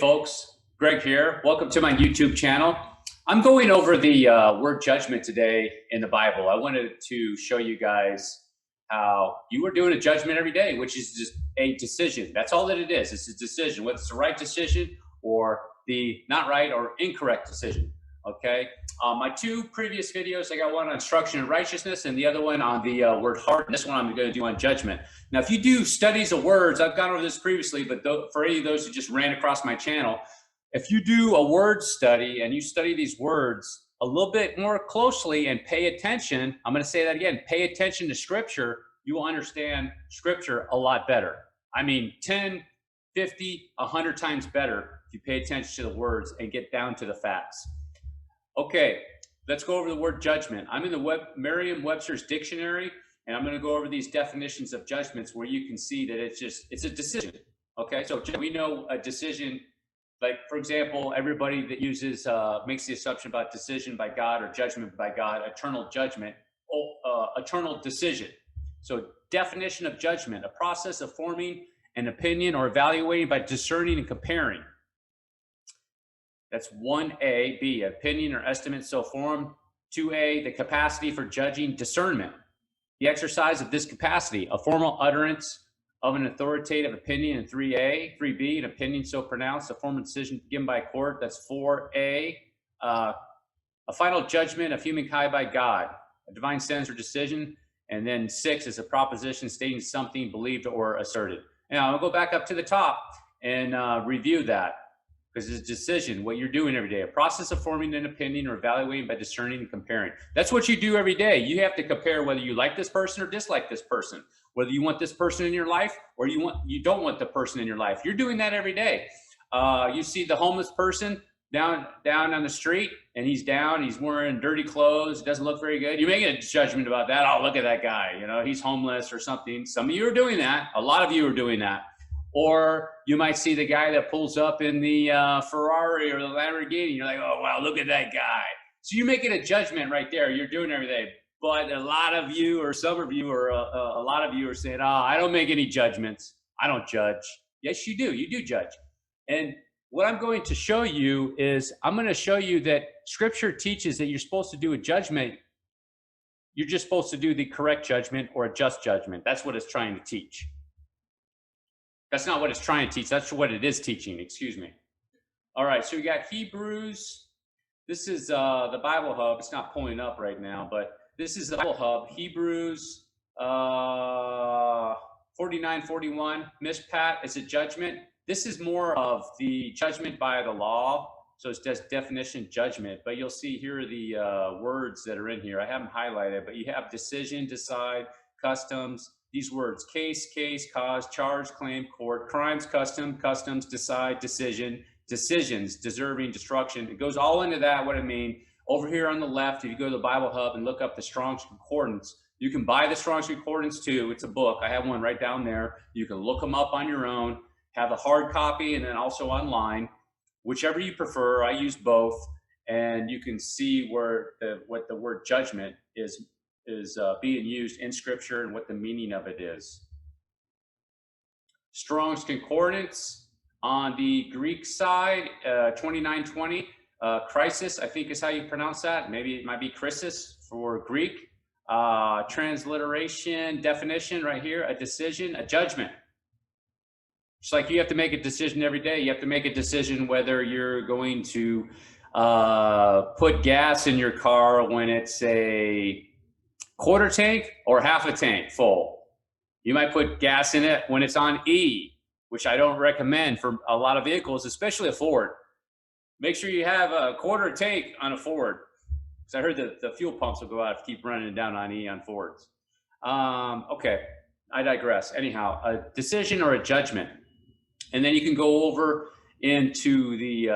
folks, Greg here. Welcome to my YouTube channel. I'm going over the word judgment today in the Bible. I wanted to show you guys how you are doing a judgment every day, which is just a decision. That's all that it is. It's a decision, whether it's the right decision or the not right or incorrect decision. Okay. My two previous videos, I got one on instruction and righteousness and the other one on the word heart. And this one I'm going to do on judgment. Now, if you do studies of words, I've gone over this previously, but for any of those who just ran across my channel, if you do a word study and you study these words a little bit more closely and pay attention, I'm going to say that again, pay attention to scripture, you will understand scripture a lot better. I mean, 10, 50, 100 times better if you pay attention to the words and get down to the facts. Okay, let's go over the word judgment. I'm in the Merriam-Webster's dictionary, and I'm going to go over these definitions of judgments where you can see that it's a decision. Okay, so we know a decision, like for example, everybody that uses makes the assumption about decision by God or judgment by God, eternal judgment, eternal decision. So definition of judgment, a process of forming an opinion or evaluating by discerning and comparing. That's 1A, B, opinion or estimate so formed. 2A, the capacity for judging, discernment. The exercise of this capacity, a formal utterance of an authoritative opinion. And 3B, an opinion so pronounced, a formal decision given by a court. That's 4A, a final judgment of humankind by God, a divine sentence or decision. And then 6 is a proposition stating something believed or asserted. Now, I'll go back up to the top and review that. Because it's a decision, what you're doing every day, a process of forming an opinion or evaluating by discerning and comparing. That's what you do every day. You have to compare whether you like this person or dislike this person, whether you want this person in your life or you don't want the person in your life. You're doing that every day. You see the homeless person down on the street, and he's down, he's wearing dirty clothes, doesn't look very good. You're making a judgment about that. Oh, look at that guy, you know, he's homeless or something. Some of you are doing that. A lot of you are doing that. Or you might see the guy that pulls up in the Ferrari or the Lamborghini. You're like, oh, wow, look at that guy. So you're making a judgment right there. You're doing everything. But a lot of you or some of you or a lot of you are saying, oh, I don't make any judgments. I don't judge. Yes, you do. You do judge. And what I'm going to show you is I'm going to show you that scripture teaches that you're supposed to do a judgment. You're just supposed to do the correct judgment or a just judgment. That's what it's trying to teach. That's not what it's trying to teach. That's what it is teaching. Excuse me. All right. So we got Hebrews. This is the Bible Hub. It's not pulling up right now, but this is the Bible Hub. Hebrews 49:41. Mishpat is a judgment. This is more of the judgment by the law. So it's just definition judgment. But you'll see here are the words that are in here. I haven't highlighted, but you have decision, decide, customs. These words, case, cause, charge, claim, court, crimes, customs, decide, decision, decisions, deserving, destruction. It goes all into that, what I mean. Over here on the left, if you go to the Bible Hub and look up the Strong's Concordance, you can buy the Strong's Concordance too. It's a book. I have one right down there. You can look them up on your own, have a hard copy and then also online, whichever you prefer. I use both, and you can see where what the word judgment is being used in scripture and what the meaning of it is. Strong's Concordance on the Greek side, 2920, crisis, I think is how you pronounce that. Maybe it might be crisis for Greek. Transliteration, definition right here, a decision, a judgment. Just like you have to make a decision every day. You have to make a decision whether you're going to put gas in your car when it's a quarter tank or half a tank full. You might put gas in it when it's on E, which I don't recommend for a lot of vehicles, especially a Ford. Make sure you have a quarter tank on a Ford, because I heard that the fuel pumps will go out if you keep running it down on E on Fords. Okay, I digress. Anyhow, a decision or a judgment. And then you can go over into the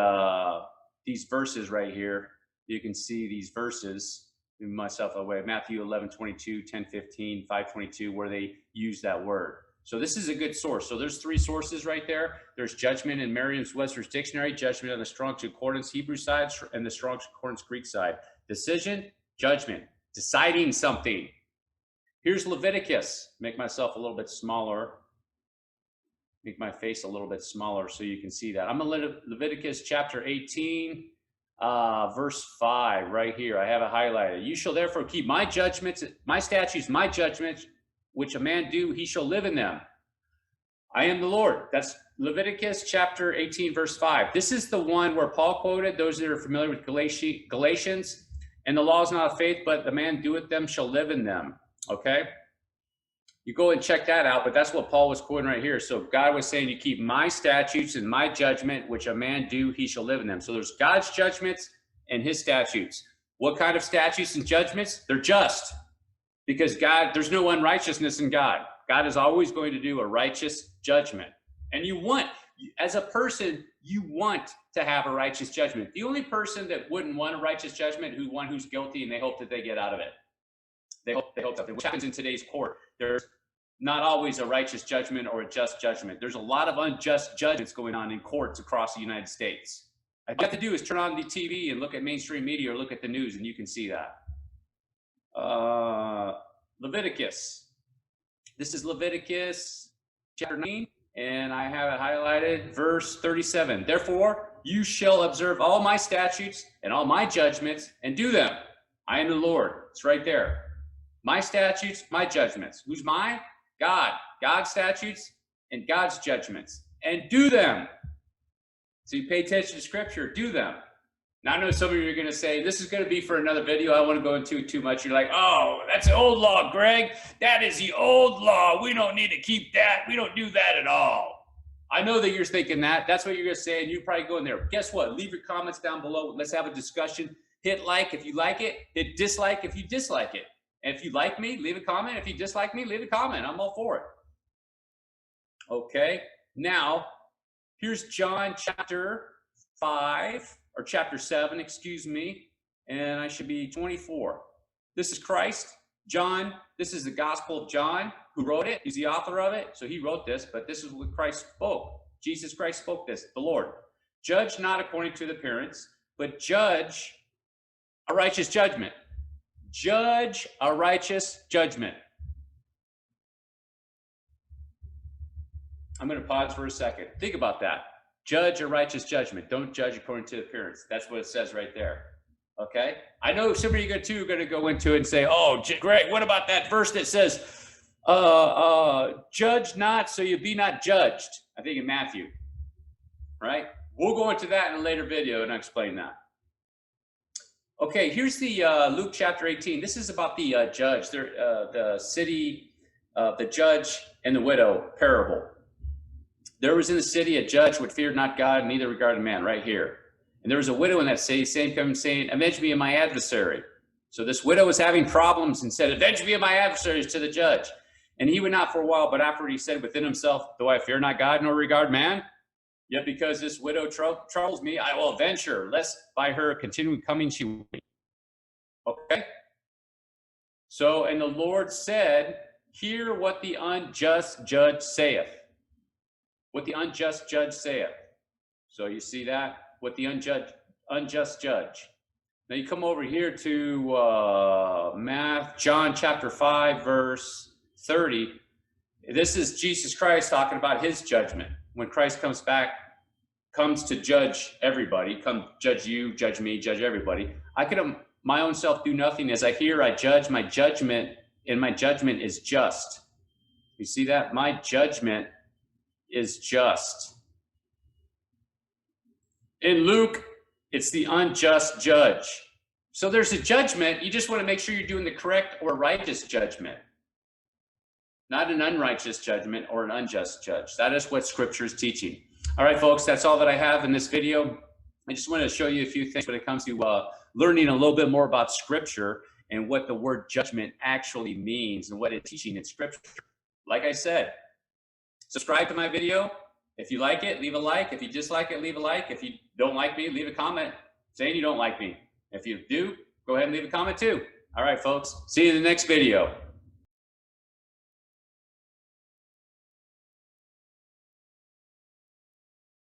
these verses right here. You can see these verses. Myself away, Matthew 11:22, 10:15, 5:22, where they use that word. So this is a good source. So there's 3 sources right there. There's judgment in Merriam-Webster's dictionary, judgment on the Strong's Concordance Hebrew side, and the Strong's Concordance Greek side. Decision, judgment, deciding something. Here's Leviticus. Make myself a little bit smaller. make my face a little bit smaller so you can see that. I'm in Leviticus chapter 18, verse 5 right here. I have it highlighted. You shall therefore keep my judgments, my statutes, my judgments, which a man do, he shall live in them. I am the Lord. That's Leviticus chapter 18, verse 5. This is the one where Paul quoted, those that are familiar with Galatians, and the law is not of faith, but the man doeth them shall live in them. Okay? You go and check that out, but that's what Paul was quoting right here. So God was saying, you keep my statutes and my judgment, which a man do, he shall live in them. So there's God's judgments and his statutes. What kind of statutes and judgments? They're just. Because God, there's no unrighteousness in God. God is always going to do a righteous judgment. And you want, as a person, you want to have a righteous judgment. The only person that wouldn't want a righteous judgment, who's guilty and they hope that they get out of it. They hope that, which happens in today's court. There's not always a righteous judgment or a just judgment. There's a lot of unjust judgments going on in courts across the United States. All you have to do is turn on the TV and look at mainstream media or look at the news, and you can see that. Leviticus. This is Leviticus chapter 9, and I have it highlighted, verse 37. Therefore, you shall observe all my statutes and all my judgments and do them. I am the Lord. It's right there. My statutes, my judgments. Who's mine? God. God's statutes and God's judgments. And do them. So you pay attention to scripture, do them. Now I know some of you are going to say, this is going to be for another video. I don't want to go into it too much. You're like, oh, that's the old law, Greg. That is the old law. We don't need to keep that. We don't do that at all. I know that you're thinking that. That's what you're going to say, and you probably go in there. Guess what? Leave your comments down below. Let's have a discussion. Hit like if you like it. Hit dislike if you dislike it. And if you like me, leave a comment. If you dislike me, leave a comment. I'm all for it. Okay. Now, here's John chapter 5. Or chapter 7, excuse me, and I should be 24. This is Christ, John. This is the Gospel of John, who wrote it. He's the author of it, so he wrote this, but this is what Christ spoke. Jesus Christ spoke this, the Lord. Judge not according to the appearance, but judge a righteous judgment. Judge a righteous judgment. I'm going to pause for a second. Think about that. Judge a righteous judgment. Don't judge according to appearance. That's what it says right there. Okay? I know some of you are going to go into it and say, oh, Greg, what about that verse that says, judge not so you be not judged? I think in Matthew. Right? We'll go into that in a later video and I'll explain that. Okay, here's the Luke chapter 18. This is about the judge, the city, the judge and the widow parable. There was in the city a judge which feared not God, and neither regarded man, right here. And there was a widow in that city, same coming saying, avenge me of my adversary. So this widow was having problems and said, avenge me of my adversaries to the judge. And he would not for a while, but afterward he said within himself, though I fear not God nor regard man, yet because this widow troubles me, I will avenge her, lest by her continuing coming she will be. Okay? So, and the Lord said, hear what the unjust judge saith. What the unjust judge saith. So you see that? What the unjust judge. Now you come over here to John chapter 5, verse 30. This is Jesus Christ talking about his judgment. When Christ comes back, comes to judge everybody, come judge you, judge me, judge everybody. I could my own self do nothing. As I hear, I judge my judgment, and my judgment is just. You see that? My judgment is just. In Luke, it's the unjust judge. So there's a judgment. You just want to make sure you're doing the correct or righteous judgment, not an unrighteous judgment or an unjust judge. That is what Scripture is teaching. All right, folks, that's all that I have in this video. I just wanted to show you a few things when it comes to learning a little bit more about Scripture and what the word judgment actually means and what it's teaching in Scripture. Like I said, subscribe to my video. If you like it, leave a like. If you dislike it, leave a like. If you don't like me, leave a comment saying you don't like me. If you do, go ahead and leave a comment too. All right, folks. See you in the next video.